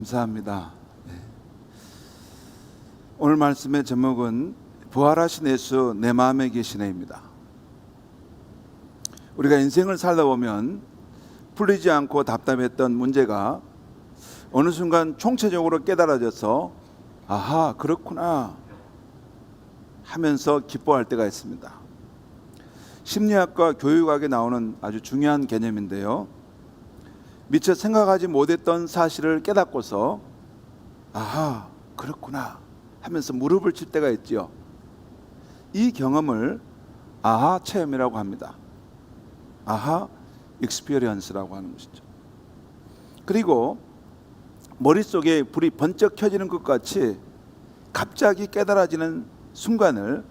감사합니다. 오늘 말씀의 제목은 부활하신 예수 내 마음에 계시네입니다. 우리가 인생을 살다 보면 풀리지 않고 답답했던 문제가 어느 순간 총체적으로 깨달아져서 아하 그렇구나 하면서 기뻐할 때가 있습니다. 심리학과 교육학에 나오는 아주 중요한 개념인데요, 미처 생각하지 못했던 사실을 깨닫고서 아하 그렇구나 하면서 무릎을 칠 때가 있지요. 이 경험을 아하 체험이라고 합니다. 아하 익스피리언스라고 하는 것이죠. 그리고 머릿속에 불이 번쩍 켜지는 것 같이 갑자기 깨달아지는 순간을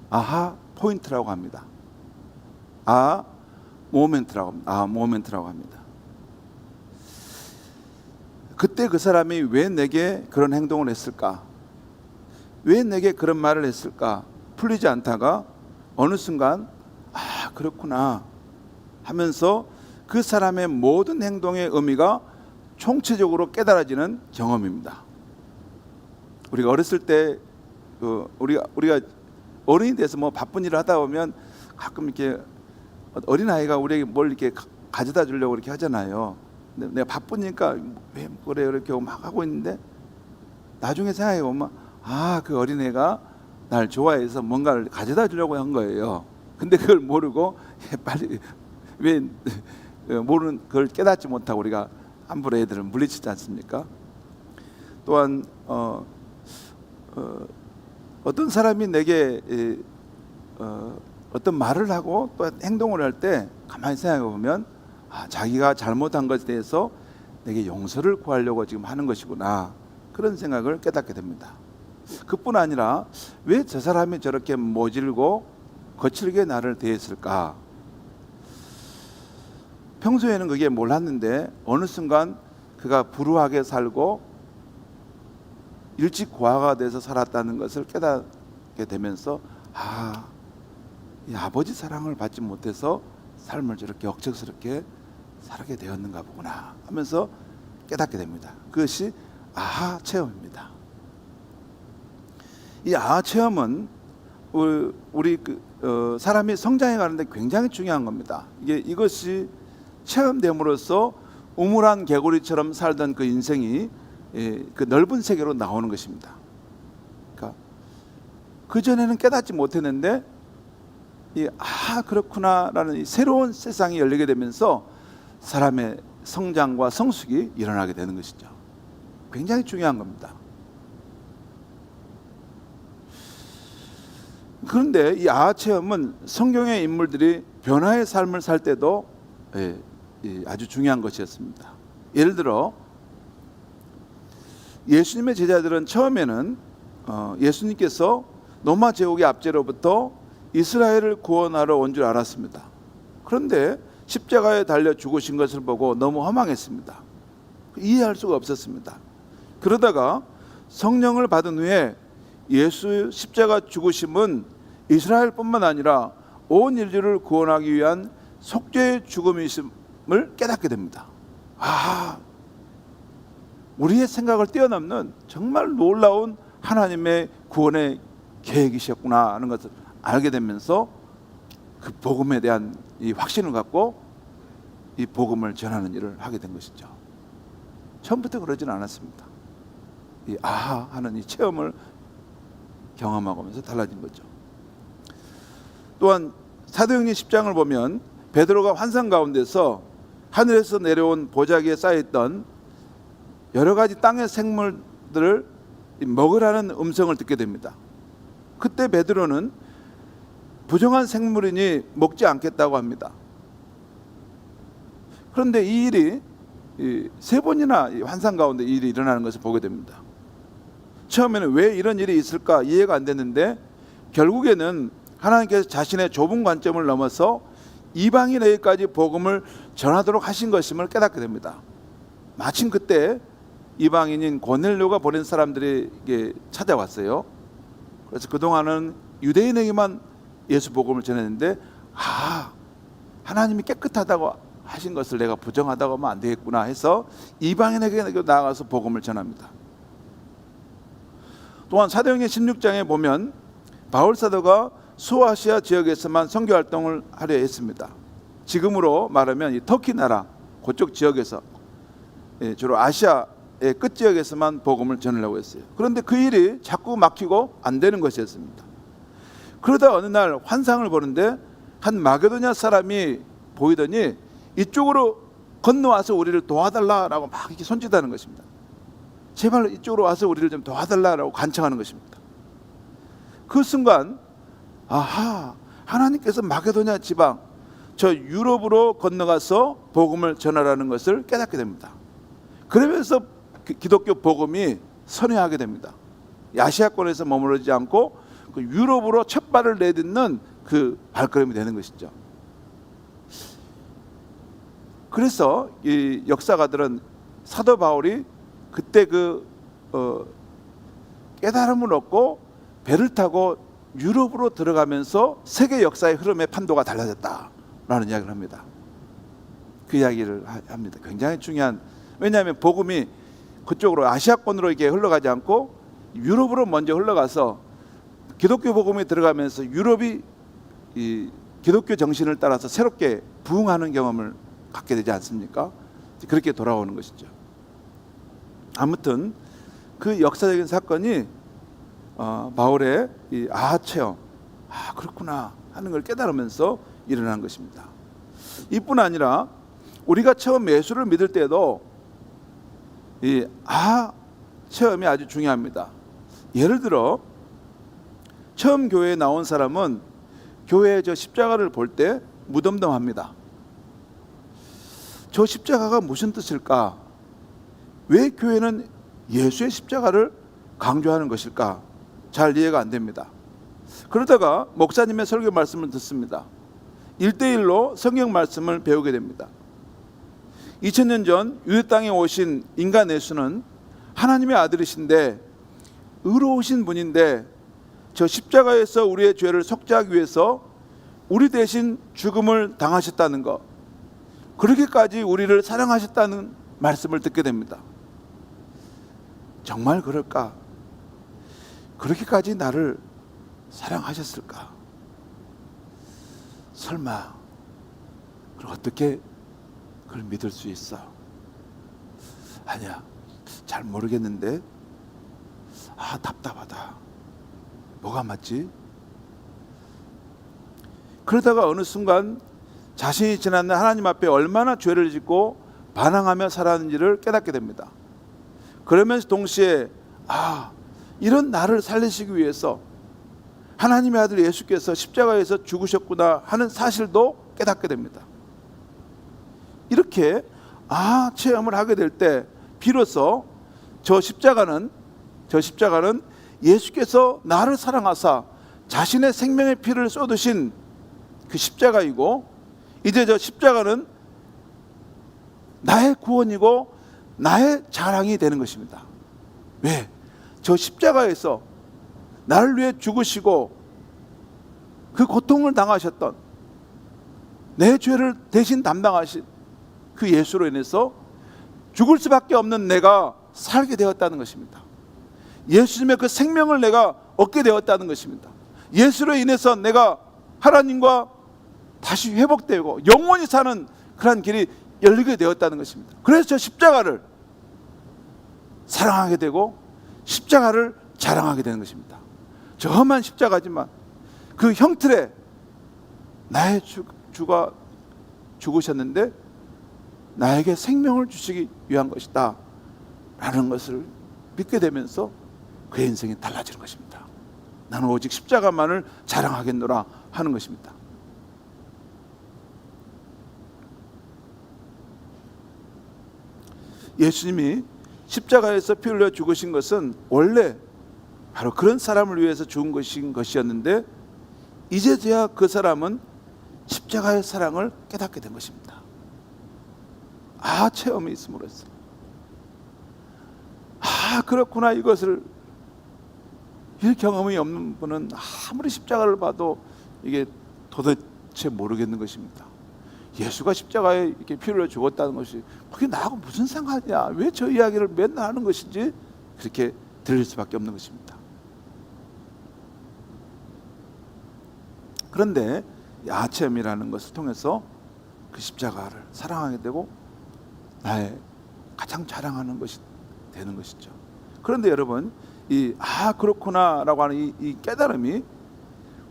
아하 포인트라고 합니다. 아하 모멘트라고 합니다. 그때 그 사람이 왜 내게 그런 행동을 했을까? 왜 내게 그런 말을 했을까? 풀리지 않다가 어느 순간 아 그렇구나 하면서 그 사람의 모든 행동의 의미가 총체적으로 깨달아지는 경험입니다. 우리가 어렸을 때 우리가 어른이 돼서 뭐 바쁜 일을 하다 보면 가끔 이렇게 어린아이가 우리에게 뭘 이렇게 가져다 주려고 이렇게 하잖아요. 내가 바쁘니까 왜 그래 이렇게 막 하고 있는데 나중에 생각해 보면 아 그 어린애가 날 좋아해서 뭔가를 가져다 주려고 한 거예요. 근데 그걸 모르고 빨리 왜 모르는 그걸 깨닫지 못하고 우리가 함부로 애들을 물리치지 않습니까? 또한 어떤 사람이 내게 어떤 말을 하고 또 행동을 할 때 가만히 생각해 보면 아, 자기가 잘못한 것에 대해서 내게 용서를 구하려고 지금 하는 것이구나, 그런 생각을 깨닫게 됩니다. 그뿐 아니라 왜 저 사람이 저렇게 모질고 거칠게 나를 대했을까? 평소에는 그게 몰랐는데 어느 순간 그가 불우하게 살고 일찍 고아가 돼서 살았다는 것을 깨닫게 되면서 아, 이 아버지 사랑을 받지 못해서 삶을 저렇게 억척스럽게 살게 되었는가 보구나 하면서 깨닫게 됩니다. 그것이 아하 체험입니다. 이 아하 체험은 우리 사람이 성장해 가는데 굉장히 중요한 겁니다. 이것이 체험됨으로써 우물한 개구리처럼 살던 그 인생이 그 넓은 세계로 나오는 것입니다. 그러니까 그 전에는 깨닫지 못했는데 아 그렇구나라는 이 새로운 세상이 열리게 되면서 사람의 성장과 성숙이 일어나게 되는 것이죠. 굉장히 중요한 겁니다. 그런데 이 아하 체험은 성경의 인물들이 변화의 삶을 살 때도 아주 중요한 것이었습니다. 예를 들어 예수님의 제자들은 처음에는 예수님께서 로마 제국의 압제로부터 이스라엘을 구원하러 온 줄 알았습니다. 그런데 십자가에 달려 죽으신 것을 보고 너무 허망했습니다. 이해할 수가 없었습니다. 그러다가 성령을 받은 후에 예수 십자가 죽으심은 이스라엘뿐만 아니라 온 인류를 구원하기 위한 속죄의 죽음이심을 깨닫게 됩니다. 아, 우리의 생각을 뛰어넘는 정말 놀라운 하나님의 구원의 계획이셨구나 하는 것을 알게 되면서 그 복음에 대한 이 확신을 갖고 이 복음을 전하는 일을 하게 된 것이죠. 처음부터 그러지는 않았습니다. 이 아하 하는 이 체험을 경험하고 하면서 달라진 거죠. 또한 사도행전 10장을 보면 베드로가 환상 가운데서 하늘에서 내려온 보자기에 쌓여있던 여러 가지 땅의 생물들을 먹으라는 음성을 듣게 됩니다. 그때 베드로는 부정한 생물이니 먹지 않겠다고 합니다. 그런데 이 일이 세 번이나 환상 가운데 이 일이 일어나는 것을 보게 됩니다. 처음에는 왜 이런 일이 있을까 이해가 안 됐는데 결국에는 하나님께서 자신의 좁은 관점을 넘어서 이방인에게까지 복음을 전하도록 하신 것임을 깨닫게 됩니다. 마침 그때 이방인인 고넬료가 보낸 사람들에게 찾아왔어요. 그래서 그동안은 유대인에게만 예수 복음을 전했는데 아 하나님이 깨끗하다고 하신 것을 내가 부정하다고 하면 안 되겠구나 해서 이방인에게 나아가서 복음을 전합니다. 또한 사도행전 16장에 보면 바울 사도가 소아시아 지역에서만 선교 활동을 하려 했습니다. 지금으로 말하면 이 터키 나라 그쪽 지역에서, 주로 아시아의 끝 지역에서만 복음을 전하려고 했어요. 그런데 그 일이 자꾸 막히고 안 되는 것이었습니다. 그러다 어느 날 환상을 보는데 한 마게도냐 사람이 보이더니 이쪽으로 건너와서 우리를 도와달라라고 막 이렇게 손짓하는 것입니다. 제발 이쪽으로 와서 우리를 좀 도와달라고 간청하는 것입니다. 그 순간 아하, 하나님께서 마게도냐 지방, 저 유럽으로 건너가서 복음을 전하라는 것을 깨닫게 됩니다. 그러면서 기독교 복음이 선회하게 됩니다. 아시아권에서 머무르지 않고 그 유럽으로 첫 발을 내딛는 그 발걸음이 되는 것이죠. 그래서 이 역사가들은 사도 바울이 그때 깨달음을 얻고 배를 타고 유럽으로 들어가면서 세계 역사의 흐름의 판도가 달라졌다라는 이야기를 합니다. 그 이야기를 합니다. 굉장히 중요한, 왜냐하면 복음이 그쪽으로 아시아권으로 이렇게 흘러가지 않고 유럽으로 먼저 흘러가서 기독교 복음이 들어가면서 유럽이 이 기독교 정신을 따라서 새롭게 부흥하는 경험을 갖게 되지 않습니까? 그렇게 돌아오는 것이죠. 아무튼 그 역사적인 사건이 바울의 이 체험, 그렇구나 하는 걸 깨달으면서 일어난 것입니다. 이뿐 아니라 우리가 처음 예수를 믿을 때도 이 체험이 아주 중요합니다. 예를 들어 처음 교회에 나온 사람은 교회의 저 십자가를 볼 때 무덤덤합니다. 저 십자가가 무슨 뜻일까? 왜 교회는 예수의 십자가를 강조하는 것일까? 잘 이해가 안 됩니다. 그러다가 목사님의 설교 말씀을 듣습니다. 1대1로 성경 말씀을 배우게 됩니다. 2000년 전 유대 땅에 오신 인간 예수는 하나님의 아들이신데 의로우신 분인데 저 십자가에서 우리의 죄를 속죄하기 위해서 우리 대신 죽음을 당하셨다는 것, 그렇게까지 우리를 사랑하셨다는 말씀을 듣게 됩니다. 정말 그럴까? 그렇게까지 나를 사랑하셨을까? 설마 그럼 어떻게 그걸 믿을 수 있어? 아니야, 잘 모르겠는데 답답하다. 뭐가 맞지? 그러다가 어느 순간 자신이 지난날 하나님 앞에 얼마나 죄를 짓고 반항하며 살았는지를 깨닫게 됩니다. 그러면서 동시에 이런 나를 살리시기 위해서 하나님의 아들 예수께서 십자가에서 죽으셨구나 하는 사실도 깨닫게 됩니다. 이렇게 체험을 하게 될 때 비로소 저 십자가는 예수께서 나를 사랑하사 자신의 생명의 피를 쏟으신 그 십자가이고, 이제 저 십자가는 나의 구원이고 나의 자랑이 되는 것입니다. 왜? 저 십자가에서 나를 위해 죽으시고 그 고통을 당하셨던, 내 죄를 대신 담당하신 그 예수로 인해서 죽을 수밖에 없는 내가 살게 되었다는 것입니다. 예수님의 그 생명을 내가 얻게 되었다는 것입니다. 예수로 인해서 내가 하나님과 다시 회복되고 영원히 사는 그런 길이 열리게 되었다는 것입니다. 그래서 저 십자가를 사랑하게 되고 십자가를 자랑하게 되는 것입니다. 저 험한 십자가지만 그 형틀에 나의 주가 죽으셨는데 나에게 생명을 주시기 위한 것이다 라는 것을 믿게 되면서 그의 인생이 달라지는 것입니다. 나는 오직 십자가만을 자랑하겠노라 하는 것입니다. 예수님이 십자가에서 피 흘려 죽으신 것은 원래 바로 그런 사람을 위해서 죽은 것이었는데 이제야 그 사람은 십자가의 사랑을 깨닫게 된 것입니다. 체험이 있음으로써 그렇구나, 이 경험이 없는 분은 아무리 십자가를 봐도 이게 도대체 모르겠는 것입니다. 예수가 십자가에 이렇게 피를 죽었다는 것이 그게 나하고 무슨 상관이야? 왜 저 이야기를 맨날 하는 것인지 그렇게 들릴 수밖에 없는 것입니다. 그런데 야체험이라는 것을 통해서 그 십자가를 사랑하게 되고 나의 가장 자랑하는 것이 되는 것이죠. 그런데 여러분, 그렇구나라고 하는 이 깨달음이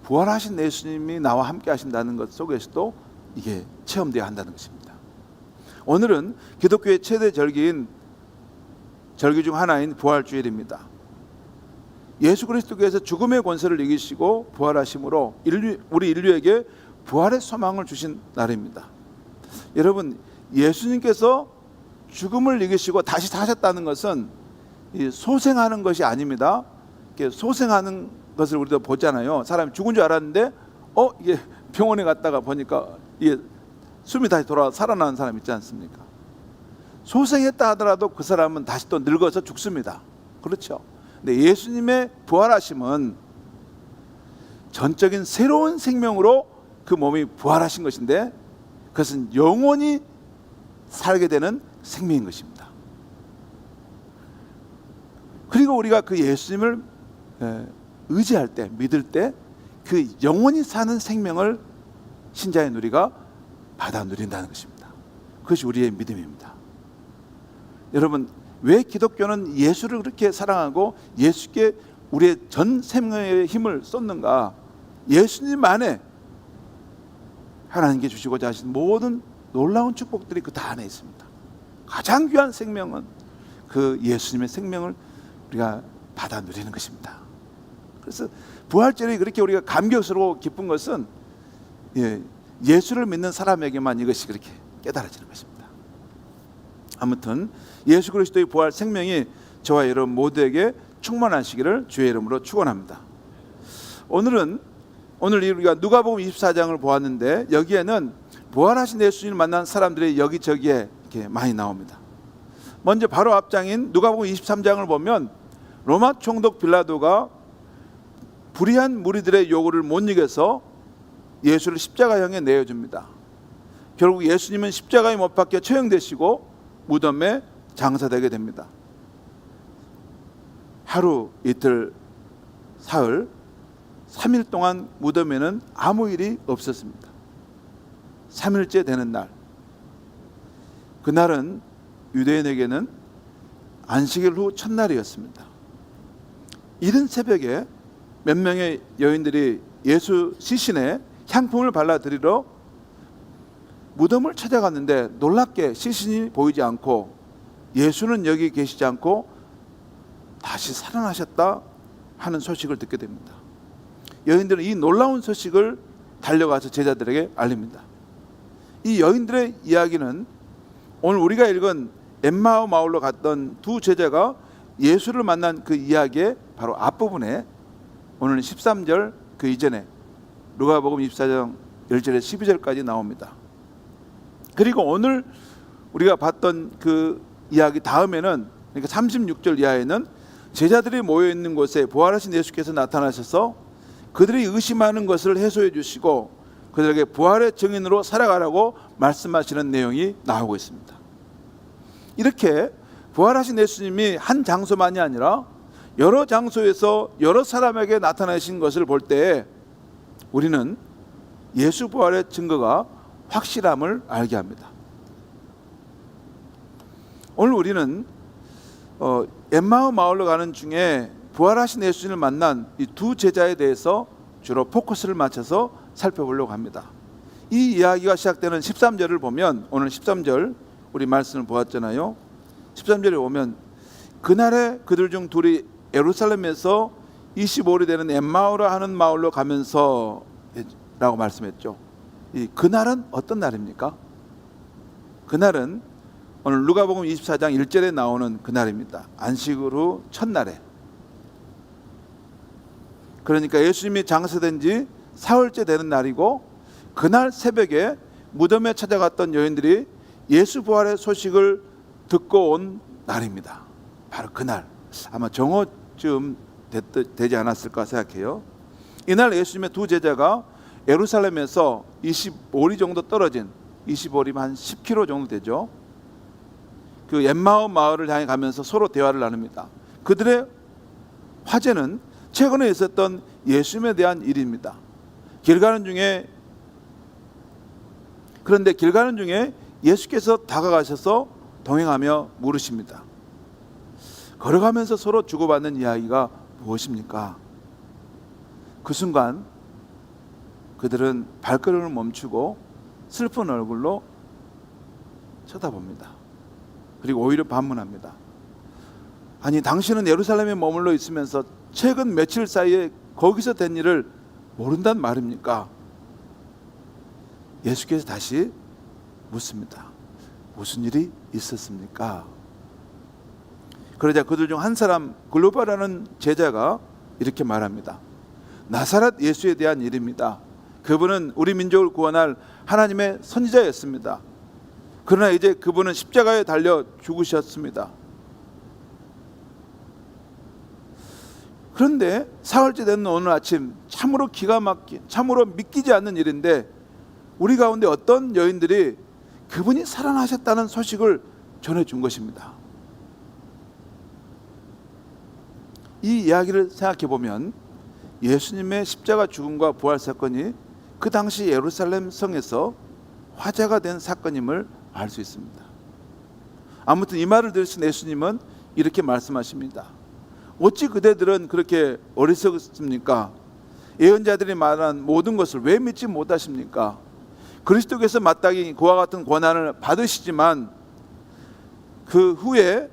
부활하신 예수님이 나와 함께 하신다는 것 속에서도 이게 체험되어야 한다는 것입니다. 오늘은 기독교의 최대 절기 중 하나인 부활주일입니다. 예수 그리스도께서 죽음의 권세를 이기시고 부활하심으로 우리 인류에게 부활의 소망을 주신 날입니다. 여러분, 예수님께서 죽음을 이기시고 다시 사셨다는 것은 소생하는 것이 아닙니다. 소생하는 것을 우리도 보잖아요. 사람이 죽은 줄 알았는데 이게 병원에 갔다가 보니까 이게 숨이 다시 돌아와 살아나는 사람 있지 않습니까? 소생했다 하더라도 그 사람은 다시 또 늙어서 죽습니다. 그렇죠? 근데 예수님의 부활하심은 전적인 새로운 생명으로 그 몸이 부활하신 것인데 그것은 영원히 살게 되는 생명인 것입니다. 그리고 우리가 그 예수님을 의지할 때, 믿을 때 그 영원히 사는 생명을 신자인 우리가 받아 누린다는 것입니다. 그것이 우리의 믿음입니다. 여러분, 왜 기독교는 예수를 그렇게 사랑하고 예수께 우리의 전 생명의 힘을 쏟는가? 예수님 안에 하나님께 주시고자 하신 모든 놀라운 축복들이 그 다 안에 있습니다. 가장 귀한 생명은 그 예수님의 생명을 우리가 받아 누리는 것입니다. 그래서 부활절이 그렇게 우리가 감격스러워 기쁜 것은 예수를 믿는 사람에게만 이것이 그렇게 깨달아지는 것입니다. 아무튼 예수 그리스도의 부활 생명이 저와 여러분 모두에게 충만하시기를 주의 이름으로 축원합니다. 오늘 우리가 누가복음 24장을 보았는데 여기에는 부활하신 예수님을 만난 사람들이 여기저기에 이렇게 많이 나옵니다. 먼저 바로 앞장인 누가복음 23장을 보면 로마 총독 빌라도가 불의한 무리들의 요구를 못 이겨서 예수를 십자가형에 내어줍니다. 결국 예수님은 십자가에 못 박혀 처형되시고 무덤에 장사되게 됩니다. 하루, 이틀, 사흘, 3일 동안 무덤에는 아무 일이 없었습니다. 3일째 되는 날, 그날은 유대인에게는 안식일 후 첫날이었습니다. 이른 새벽에 몇 명의 여인들이 예수 시신에 향품을 발라드리러 무덤을 찾아갔는데 놀랍게 시신이 보이지 않고 예수는 여기 계시지 않고 다시 살아나셨다 하는 소식을 듣게 됩니다. 여인들은 이 놀라운 소식을 달려가서 제자들에게 알립니다. 이 여인들의 이야기는 오늘 우리가 읽은 엠마오 마을로 갔던 두 제자가 예수를 만난 그 이야기의 바로 앞부분에 오늘 13절 그 이전에 누가복음 24장 1절에 12절까지 나옵니다. 그리고 오늘 우리가 봤던 그 이야기 다음에는, 그러니까 36절 이하에는 제자들이 모여 있는 곳에 부활하신 예수께서 나타나셔서 그들이 의심하는 것을 해소해 주시고 그들에게 부활의 증인으로 살아가라고 말씀하시는 내용이 나오고 있습니다. 이렇게 부활하신 예수님이 한 장소만이 아니라 여러 장소에서 여러 사람에게 나타나신 것을 볼 때 우리는 예수 부활의 증거가 확실함을 알게 합니다. 오늘 우리는 엠마오 마을로 가는 중에 부활하신 예수님을 만난 이 두 제자에 대해서 주로 포커스를 맞춰서 살펴보려고 합니다. 이 이야기가 시작되는 13절을 보면, 오늘 13절 우리 말씀을 보았잖아요. 13절에 보면 그날에 그들 중 둘이 예루살렘에서 25리 되는 엠마오라 하는 마을로 가면서 라고 말씀했죠. 이 그날은 어떤 날입니까? 그날은 오늘 누가복음 24장 1절에 나오는 그날입니다. 안식일 후 첫날에, 그러니까 예수님이 장사된 지 사흘째 되는 날이고, 그날 새벽에 무덤에 찾아갔던 여인들이 예수 부활의 소식을 듣고 온 날입니다. 바로 그날, 아마 정오쯤 되지 않았을까 생각해요. 이날 예수님의 두 제자가 예루살렘에서 25리 정도 떨어진 25리면 한 10km 정도 되죠. 그 엠마오 마을을 향해 가면서 서로 대화를 나눕니다. 그들의 화제는 최근에 있었던 예수님에 대한 일입니다. 그런데 길 가는 중에 예수께서 다가가셔서 동행하며 물으십니다. 걸어가면서 서로 주고받는 이야기가 무엇입니까? 그 순간 그들은 발걸음을 멈추고 슬픈 얼굴로 쳐다봅니다. 그리고 오히려 반문합니다. 아니, 당신은 예루살렘에 머물러 있으면서 최근 며칠 사이에 거기서 된 일을 모른단 말입니까? 예수께서 다시 묻습니다. 무슨 일이 있었습니까? 그러자 그들 중 한 사람, 글로바라는 제자가 이렇게 말합니다. 나사렛 예수에 대한 일입니다. 그분은 우리 민족을 구원할 하나님의 선지자였습니다. 그러나 이제 그분은 십자가에 달려 죽으셨습니다. 그런데 사흘째 되는 오늘 아침, 참으로 기가 막힌, 참으로 믿기지 않는 일인데 우리 가운데 어떤 여인들이 그분이 살아나셨다는 소식을 전해준 것입니다. 이 이야기를 생각해 보면 예수님의 십자가 죽음과 부활 사건이 그 당시 예루살렘 성에서 화제가 된 사건임을 알 수 있습니다. 아무튼 이 말을 들으신 예수님은 이렇게 말씀하십니다. 어찌 그대들은 그렇게 어리석습니까? 예언자들이 말한 모든 것을 왜 믿지 못하십니까? 그리스도께서 마땅히 그와 같은 고난을 받으시지만 그 후에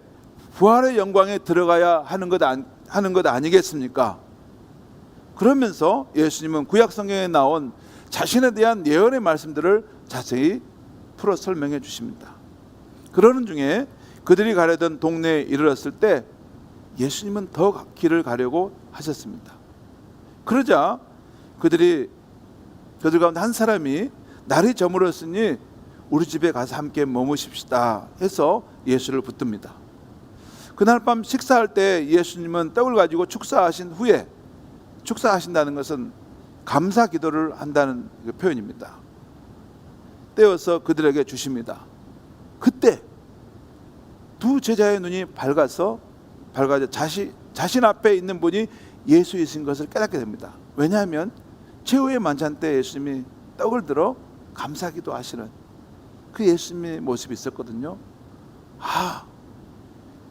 부활의 영광에 들어가야 하는 것 아니겠습니까? 그러면서 예수님은 구약 성경에 나온 자신에 대한 예언의 말씀들을 자세히 풀어 설명해 주십니다. 그러는 중에 그들이 가려던 동네에 이르렀을 때 예수님은 더 길을 가려고 하셨습니다. 그러자 그들 가운데 한 사람이 날이 저물었으니 우리 집에 가서 함께 머무십시다 해서 예수를 붙듭니다. 그날 밤 식사할 때 예수님은 떡을 가지고 축사하신 후에, 축사하신다는 것은 감사 기도를 한다는 표현입니다. 떼어서 그들에게 주십니다. 그때 두 제자의 눈이 밝아져 자신 앞에 있는 분이 예수이신 것을 깨닫게 됩니다. 왜냐하면 최후의 만찬 때 예수님이 떡을 들어 감사기도 하시는 그 예수님의 모습이 있었거든요. 아,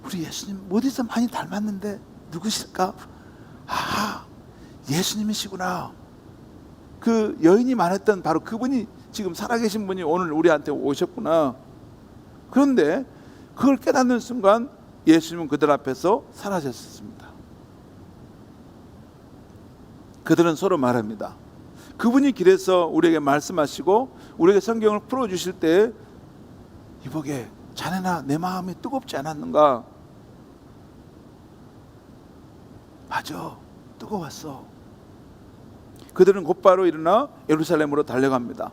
우리 예수님 어디서 많이 닮았는데 누구실까? 아, 예수님이시구나. 그 여인이 말했던 바로 그분이 지금 살아계신 분이 오늘 우리한테 오셨구나. 그런데 그걸 깨닫는 순간 예수님은 그들 앞에서 사라졌습니다. 그들은 서로 말합니다. 그분이 길에서 우리에게 말씀하시고 우리에게 성경을 풀어주실 때 이보게 자네나 내 마음이 뜨겁지 않았는가? 맞아, 뜨거웠어. 그들은 곧바로 일어나 예루살렘으로 달려갑니다.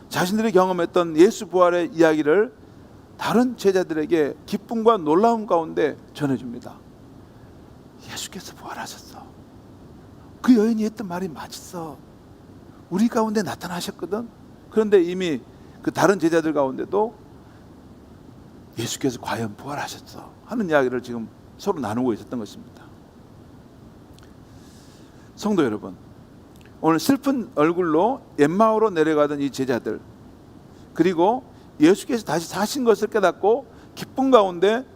자신들이 경험했던 예수 부활의 이야기를 다른 제자들에게 기쁨과 놀라움 가운데 전해줍니다. 예수께서 부활하셨어. 그 여인이 했던 말이 맞았어. 우리 가운데 나타나셨거든. 그런데 이미 그 다른 제자들 가운데도 예수께서 과연 부활하셨어 하는 이야기를 지금 서로 나누고 있었던 것입니다. 성도 여러분, 오늘 슬픈 얼굴로 엠마오로 내려가던 이 제자들, 그리고 예수께서 다시 사신 것을 깨닫고 기쁨 가운데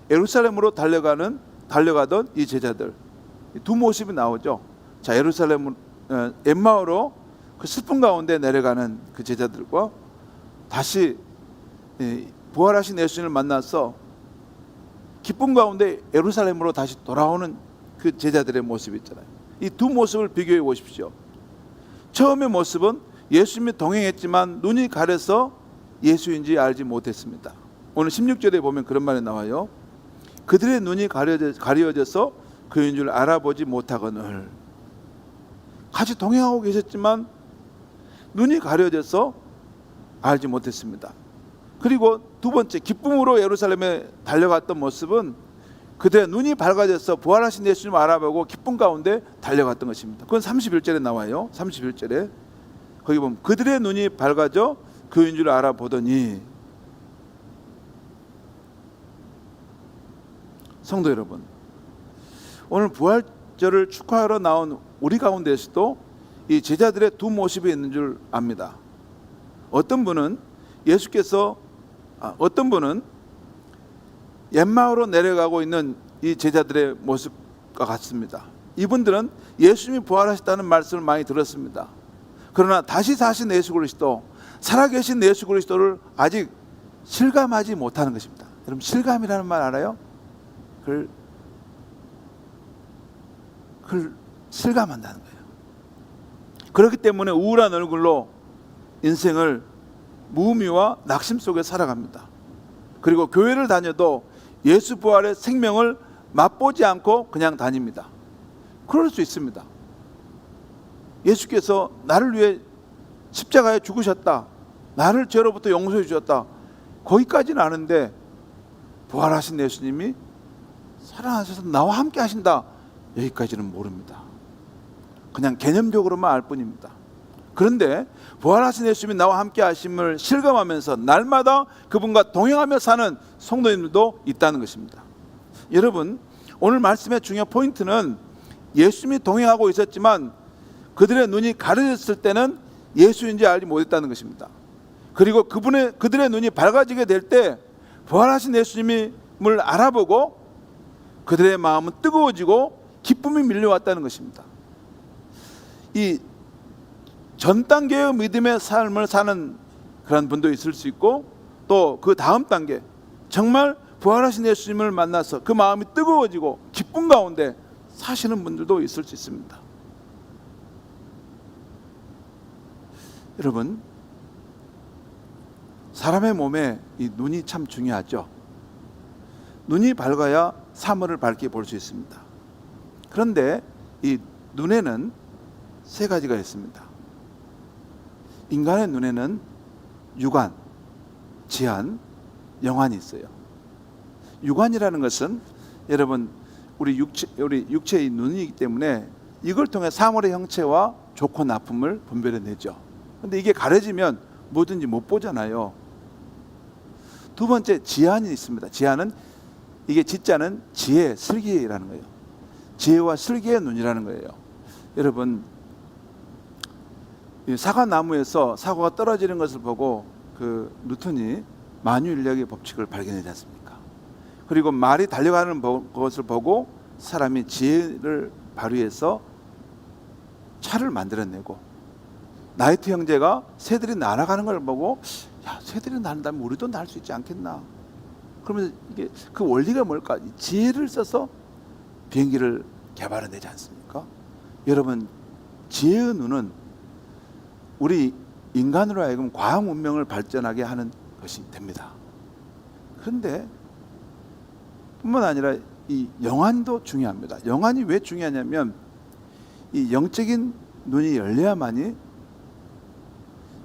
예루살렘으로 달려가던 이 제자들, 두 모습이 나오죠. 자, 엠마오로 그 슬픔 가운데 내려가는 그 제자들과 다시 부활하신 예수님을 만나서 기쁨 가운데 예루살렘으로 다시 돌아오는 그 제자들의 모습이 있잖아요. 이 두 모습을 비교해 보십시오. 처음의 모습은 예수님이 동행했지만 눈이 가려서 예수인지 알지 못했습니다. 오늘 16절에 보면 그런 말이 나와요. 그들의 눈이 가려져서 그인 줄 알아보지 못하거늘. 같이 동행하고 계셨지만 눈이 가려져서 알지 못했습니다. 그리고 두 번째, 기쁨으로 예루살렘에 달려갔던 모습은 그들의 눈이 밝아져서 부활하신 예수님을 알아보고 기쁨 가운데 달려갔던 것입니다. 그건 31절에 나와요. 31절에 거기 보면 그들의 눈이 밝아져 그인 줄 알아보더니, 성도 여러분, 오늘 부활절을 축하하러 나온 우리 가운데에서도 이 제자들의 두 모습이 있는 줄 압니다. 어떤 분은 엠마오로 내려가고 있는 이 제자들의 모습과 같습니다. 이분들은 예수님이 부활하셨다는 말씀을 많이 들었습니다. 그러나 다시 사신 예수 그리스도, 살아계신 예수 그리스도를 아직 실감하지 못하는 것입니다. 여러분, 실감이라는 말 알아요? 그걸 실감한다는 거예요. 그렇기 때문에 우울한 얼굴로 인생을 무의미와 낙심 속에 살아갑니다. 그리고 교회를 다녀도 예수 부활의 생명을 맛보지 않고 그냥 다닙니다. 그럴 수 있습니다. 예수께서 나를 위해 십자가에 죽으셨다, 나를 죄로부터 용서해 주셨다, 거기까지는 아는데 부활하신 예수님이 살아나셔서 나와 함께 하신다, 여기까지는 모릅니다. 그냥 개념적으로만 알 뿐입니다. 그런데 부활하신 예수님이 나와 함께 하심을 실감하면서 날마다 그분과 동행하며 사는 성도님들도 있다는 것입니다. 여러분, 오늘 말씀의 중요한 포인트는 예수님이 동행하고 있었지만 그들의 눈이 가려졌을 때는 예수인지 알지 못했다는 것입니다. 그리고 그들의 눈이 밝아지게 될 때 부활하신 예수님을 알아보고 그들의 마음은 뜨거워지고 기쁨이 밀려왔다는 것입니다. 이 전 단계의 믿음의 삶을 사는 그런 분도 있을 수 있고, 또 그 다음 단계, 정말 부활하신 예수님을 만나서 그 마음이 뜨거워지고 기쁨 가운데 사시는 분들도 있을 수 있습니다. 여러분, 사람의 몸에 이 눈이 참 중요하죠. 눈이 밝아야 사물을 밝게 볼 수 있습니다. 그런데 이 눈에는 세 가지가 있습니다. 인간의 눈에는 육안, 지안, 영안이 있어요. 육안이라는 것은 여러분 우리 육체의 눈이기 때문에 이걸 통해 사물의 형체와 좋고 나쁨을 분별해내죠. 그런데 이게 가려지면 뭐든지 못 보잖아요. 두 번째, 지안이 있습니다. 지안은, 이게 지자는 지혜, 슬기라는 거예요. 지혜와 슬기의 눈이라는 거예요. 여러분, 사과나무에서 사과가 떨어지는 것을 보고 그 뉴턴이 만유인력의 법칙을 발견하지 않습니까? 그리고 말이 달려가는 것을 보고 사람이 지혜를 발휘해서 차를 만들어내고, 나이트 형제가 새들이 날아가는 걸 보고, 야, 새들이 난다면 우리도 날 수 있지 않겠나? 그러면서 이게 그 원리가 뭘까? 지혜를 써서 비행기를 개발해내지 않습니까? 여러분, 지혜의 눈은 우리 인간으로 하여금 과학 문명을 발전하게 하는 것이 됩니다. 그런데 뿐만 아니라 이 영안도 중요합니다. 영안이 왜 중요하냐면 이 영적인 눈이 열려야만이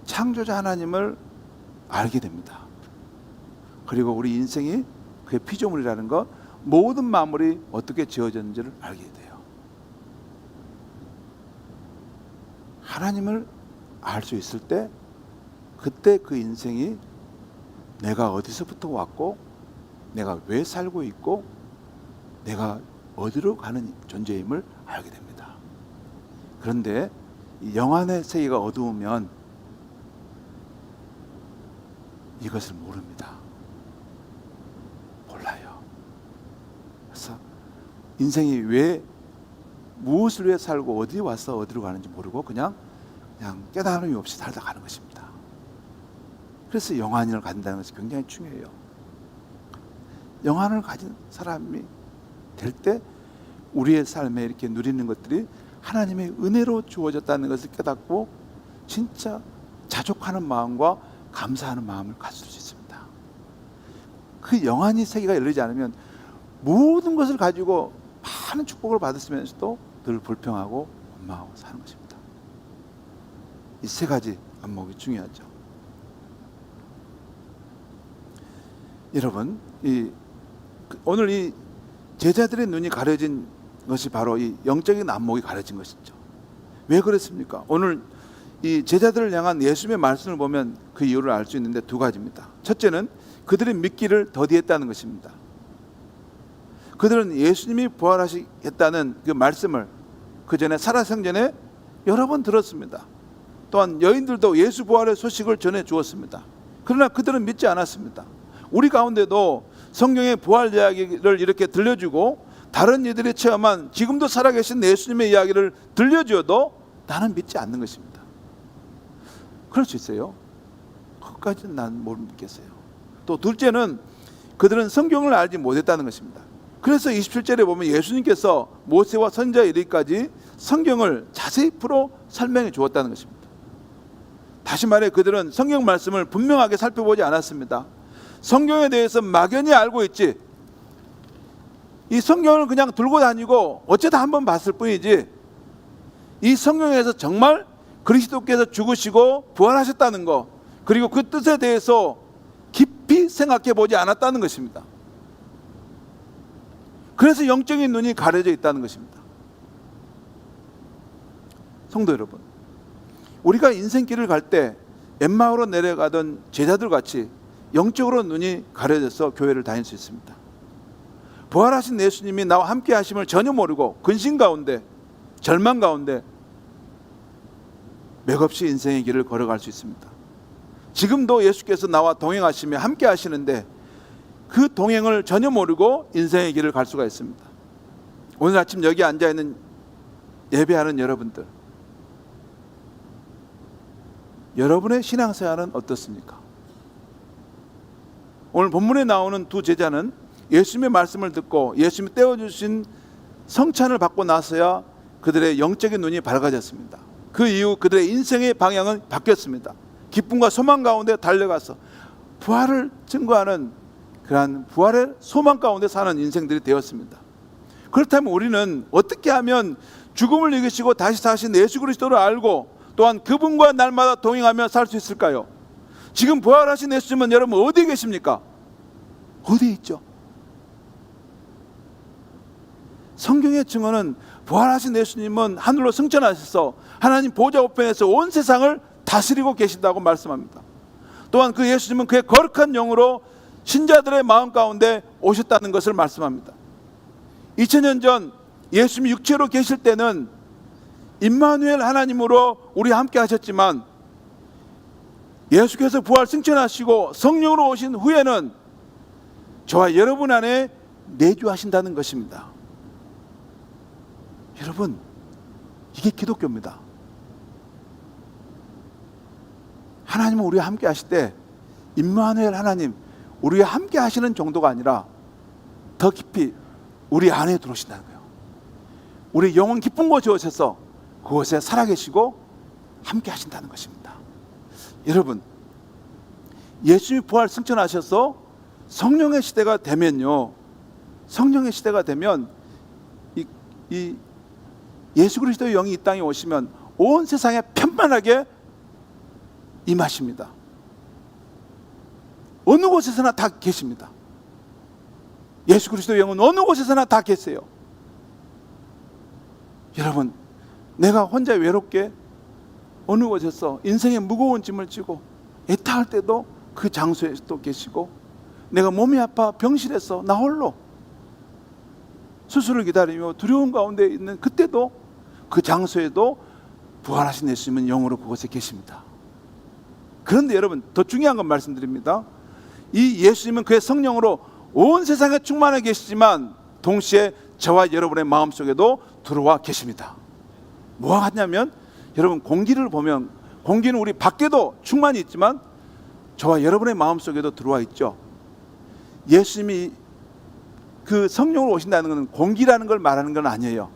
창조자 하나님을 알게 됩니다. 그리고 우리 인생이 그의 피조물이라는 것, 모든 만물이 어떻게 지어졌는지를 알게 돼요. 하나님을 알 수 있을 때, 그때 그 인생이 내가 어디서부터 왔고, 내가 왜 살고 있고, 내가 어디로 가는 존재임을 알게 됩니다. 그런데 이 영안의 세계가 어두우면 이것을 모릅니다. 몰라요. 그래서 인생이 무엇을 위해 살고 어디 와서 어디로 가는지 모르고 그냥 깨달음이 없이 살다 가는 것입니다. 그래서 영안을 가진다는 것이 굉장히 중요해요. 영안을 가진 사람이 될 때 우리의 삶에 이렇게 누리는 것들이 하나님의 은혜로 주어졌다는 것을 깨닫고 진짜 자족하는 마음과 감사하는 마음을 가질 수 있습니다. 그 영안의 세계가 열리지 않으면 모든 것을 가지고 많은 축복을 받았으면서도 늘 불평하고 원망하고 사는 것입니다. 이 세 가지 안목이 중요하죠. 여러분, 오늘 이 제자들의 눈이 가려진 것이 바로 이 영적인 안목이 가려진 것이죠. 왜 그랬습니까? 오늘 이 제자들을 향한 예수님의 말씀을 보면 그 이유를 알 수 있는데 두 가지입니다. 첫째는 그들의 믿기를 더디했다는 것입니다. 그들은 예수님이 부활하시겠다는 그 말씀을 그 전에 살아생전에 여러 번 들었습니다. 또한 여인들도 예수 부활의 소식을 전해 주었습니다. 그러나 그들은 믿지 않았습니다. 우리 가운데도 성경의 부활 이야기를 이렇게 들려주고 다른 이들이 체험한 지금도 살아계신 예수님의 이야기를 들려주어도 나는 믿지 않는 것입니다. 그럴 수 있어요. 그것까지는 난 못 믿겠어요. 또 둘째는 그들은 성경을 알지 못했다는 것입니다. 그래서 27절에 보면 예수님께서 모세와 선지자 이르기까지 성경을 자세히 풀어 설명해 주었다는 것입니다. 다시 말해 그들은 성경 말씀을 분명하게 살펴보지 않았습니다. 성경에 대해서 막연히 알고 있지, 이 성경을 그냥 들고 다니고 어쩌다 한번 봤을 뿐이지, 이 성경에서 정말 그리스도께서 죽으시고 부활하셨다는 것, 그리고 그 뜻에 대해서 깊이 생각해 보지 않았다는 것입니다. 그래서 영적인 눈이 가려져 있다는 것입니다. 성도 여러분, 우리가 인생길을 갈 때 엠마오로 내려가던 제자들 같이 영적으로 눈이 가려져서 교회를 다닐 수 있습니다. 부활하신 예수님이 나와 함께 하심을 전혀 모르고 근심 가운데, 절망 가운데 맥없이 인생의 길을 걸어갈 수 있습니다. 지금도 예수께서 나와 동행하시며 함께 하시는데 그 동행을 전혀 모르고 인생의 길을 갈 수가 있습니다. 오늘 아침 여기 앉아있는 예배하는 여러분들, 여러분의 신앙생활은 어떻습니까? 오늘 본문에 나오는 두 제자는 예수님의 말씀을 듣고 예수님이 떼어주신 성찬을 받고 나서야 그들의 영적인 눈이 밝아졌습니다. 그 이후 그들의 인생의 방향은 바뀌었습니다. 기쁨과 소망 가운데 달려가서 부활을 증거하는 그러한 부활의 소망 가운데 사는 인생들이 되었습니다. 그렇다면 우리는 어떻게 하면 죽음을 이기시고 다시 사신 예수 그리스도를 알고 또한 그분과 날마다 동행하며 살 수 있을까요? 지금 부활하신 예수님은 여러분 어디에 계십니까? 어디에 있죠? 성경의 증언은 부활하신 예수님은 하늘로 승천하셔서 하나님 보좌 우편에서 온 세상을 다스리고 계신다고 말씀합니다. 또한 그 예수님은 그의 거룩한 영으로 신자들의 마음 가운데 오셨다는 것을 말씀합니다. 2000년 전 예수님이 육체로 계실 때는 임마누엘 하나님으로 우리 함께 하셨지만 예수께서 부활 승천하시고 성령으로 오신 후에는 저와 여러분 안에 내주하신다는 것입니다. 여러분, 이게 기독교입니다. 하나님은 우리와 함께 하실 때 임마누엘 하나님, 우리와 함께 하시는 정도가 아니라 더 깊이 우리 안에 들어오신다는 거예요. 우리 영혼 깊은 곳에 오셔서 그곳에 살아계시고 함께 하신다는 것입니다. 여러분, 예수님이 부활 승천하셔서 성령의 시대가 되면요, 성령의 시대가 되면 이 예수 그리스도의 영이 이 땅에 오시면 온 세상에 편만하게 임하십니다. 어느 곳에서나 다 계십니다. 예수 그리스도의 영은 어느 곳에서나 다 계세요. 여러분, 내가 혼자 외롭게 어느 곳에서 인생의 무거운 짐을 지고 애타할 때도 그 장소에 또 계시고, 내가 몸이 아파 병실에서 나 홀로 수술을 기다리며 두려움 가운데 있는 그때도 그 장소에도 부활하신 예수님은 영으로 그곳에 계십니다. 그런데 여러분, 더 중요한 건 말씀드립니다. 이 예수님은 그의 성령으로 온 세상에 충만하게 계시지만 동시에 저와 여러분의 마음속에도 들어와 계십니다. 뭐가 같냐면, 여러분, 공기를 보면 공기는 우리 밖에도 충만히 있지만 저와 여러분의 마음속에도 들어와 있죠. 예수님이 그 성령으로 오신다는 것은 공기라는 걸 말하는 건 아니에요.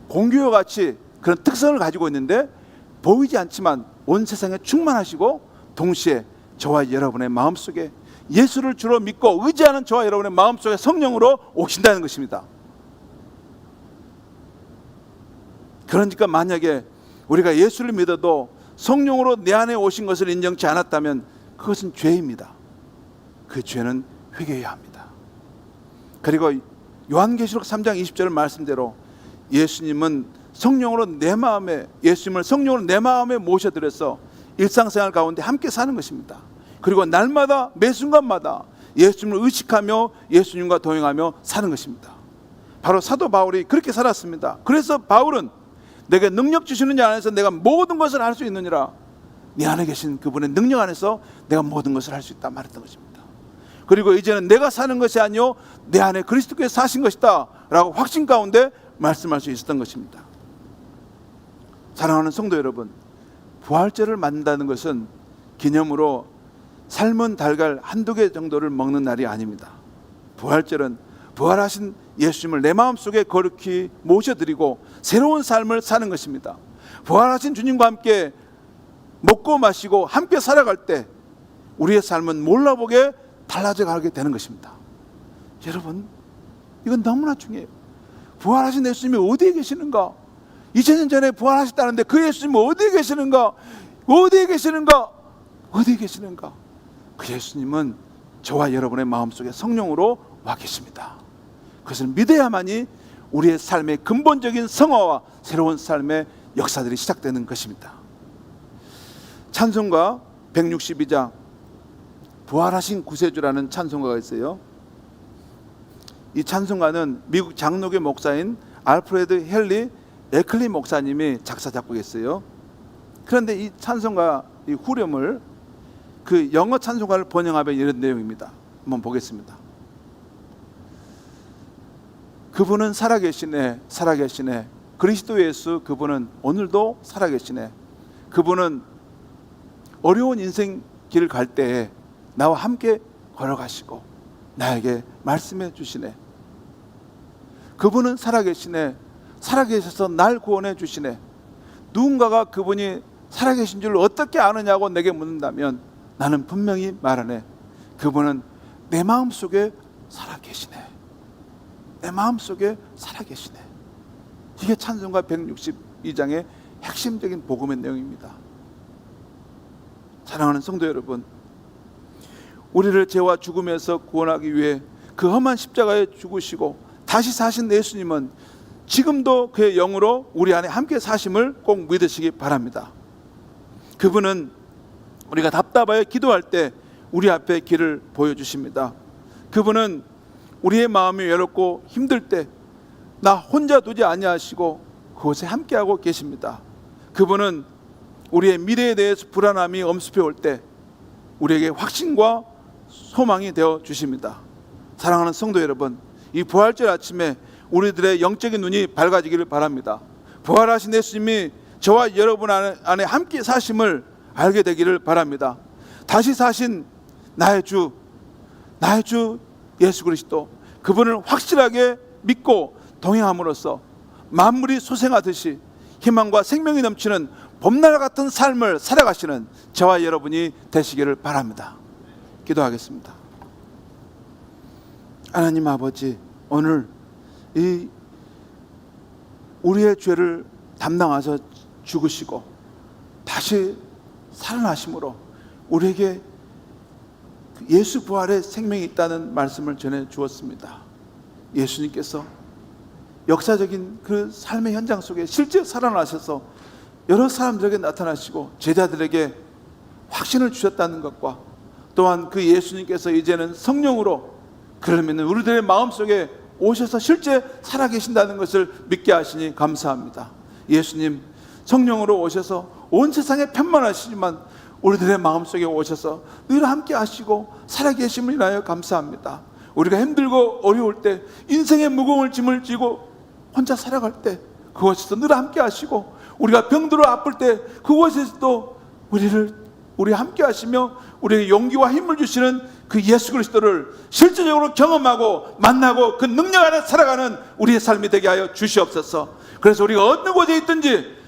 공기와 같이 그런 특성을 가지고 있는데 보이지 않지만 온 세상에 충만하시고 동시에 저와 여러분의 마음속에 예수를 주로 믿고 의지하는 저와 여러분의 마음속에 성령으로 오신다는 것입니다. 그러니까 만약에 우리가 예수를 믿어도 성령으로 내 안에 오신 것을 인정치 않았다면 그것은 죄입니다. 그 죄는 회개해야 합니다. 그리고 요한계시록 3장 20절 말씀대로 예수님은 성령으로 내 마음에, 예수님을 성령으로 내 마음에 모셔들여서 일상생활 가운데 함께 사는 것입니다. 그리고 날마다 매 순간마다 예수님을 의식하며 예수님과 동행하며 사는 것입니다. 바로 사도 바울이 그렇게 살았습니다. 그래서 바울은 내게 능력 주시는 자 안에서 내가 모든 것을 할 수 있느니라. 네 안에 계신 그분의 능력 안에서 내가 모든 것을 할 수 있다 말했던 것입니다. 그리고 이제는 내가 사는 것이 아니요 내 안에 그리스도께서 사신 것이다 라고 확신 가운데 말씀할 수 있었던 것입니다. 사랑하는 성도 여러분, 부활절을 맞는다는 것은 기념으로 삶은 달걀 한두 개 정도를 먹는 날이 아닙니다. 부활절은 부활하신 예수님을 내 마음속에 거룩히 모셔드리고 새로운 삶을 사는 것입니다. 부활하신 주님과 함께 먹고 마시고 함께 살아갈 때 우리의 삶은 몰라보게 달라져 가게 되는 것입니다. 여러분, 이건 너무나 중요해요. 부활하신 예수님이 어디에 계시는가? 2000년 전에 부활하셨다는데 그 예수님이 어디에 계시는가? 어디에 계시는가? 어디에 계시는가? 그 예수님은 저와 여러분의 마음속에 성령으로 와 계십니다. 그것을 믿어야만이 우리의 삶의 근본적인 성화와 새로운 삶의 역사들이 시작되는 것입니다. 찬송가 162장 부활하신 구세주라는 찬송가가 있어요. 이 찬송가는 미국 장로교 목사인 알프레드 헨리 에클리 목사님이 작사 작곡했어요. 그런데 이 찬송가 이 후렴을 그 영어 찬송가를 번역하면 이런 내용입니다. 한번 보겠습니다. 그분은 살아계시네, 살아계시네. 그리스도 예수 그분은 오늘도 살아계시네. 그분은 어려운 인생 길을 갈 때에 나와 함께 걸어가시고 나에게 말씀해 주시네. 그분은 살아계시네. 살아계셔서 날 구원해 주시네. 누군가가 그분이 살아계신 줄 어떻게 아느냐고 내게 묻는다면 나는 분명히 말하네. 그분은 내 마음속에 살아계시네. 내 마음속에 살아계시네. 이게 찬송가 162장의 핵심적인 복음의 내용입니다. 사랑하는 성도 여러분, 우리를 죄와 죽음에서 구원하기 위해 그 험한 십자가에 죽으시고 다시 사신 예수님은 지금도 그의 영으로 우리 안에 함께 사심을 꼭 믿으시기 바랍니다. 그분은 우리가 답답하여 기도할 때 우리 앞에 길을 보여주십니다. 그분은 우리의 마음이 외롭고 힘들 때 나 혼자 두지 아니하시고 그곳에 함께하고 계십니다. 그분은 우리의 미래에 대해서 불안함이 엄습해 올 때 우리에게 확신과 소망이 되어 주십니다. 사랑하는 성도 여러분, 이 부활절 아침에 우리들의 영적인 눈이 밝아지기를 바랍니다. 부활하신 예수님이 저와 여러분 안에 함께 사심을 알게 되기를 바랍니다. 다시 사신 나의 주 예수 그리스도, 그분을 확실하게 믿고 동행함으로써 만물이 소생하듯이 희망과 생명이 넘치는 봄날 같은 삶을 살아가시는 저와 여러분이 되시기를 바랍니다. 기도하겠습니다. 하나님 아버지, 오늘 이 우리의 죄를 담당하셔 죽으시고 다시 살아나심으로 우리에게 예수 부활의 생명이 있다는 말씀을 전해 주었습니다. 예수님께서 역사적인 그 삶의 현장 속에 실제 살아나셔서 여러 사람들에게 나타나시고 제자들에게 확신을 주셨다는 것과 또한 그 예수님께서 이제는 성령으로 그러면 우리들의 마음속에 오셔서 실제 살아계신다는 것을 믿게 하시니 감사합니다. 예수님 성령으로 오셔서 온 세상에 편만하시지만 우리들의 마음속에 오셔서 늘 함께 하시고 살아계심을 인하여 감사합니다. 우리가 힘들고 어려울 때 인생의 무거운 짐을 지고 혼자 살아갈 때 그곳에서 늘 함께 하시고 우리가 병들어 아플 때 그곳에서도 우리 함께 하시며 우리에게 용기와 힘을 주시는 그 예수 그리스도를 실제적으로 경험하고 만나고 그 능력 안에 살아가는 우리의 삶이 되게 하여 주시옵소서. 그래서 우리가 어느 곳에 있든지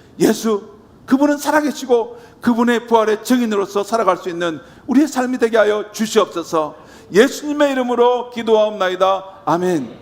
그분은 살아계시고 그분의 부활의 증인으로서 살아갈 수 있는 우리의 삶이 되게 하여 주시옵소서. 예수님의 이름으로 기도하옵나이다. 아멘.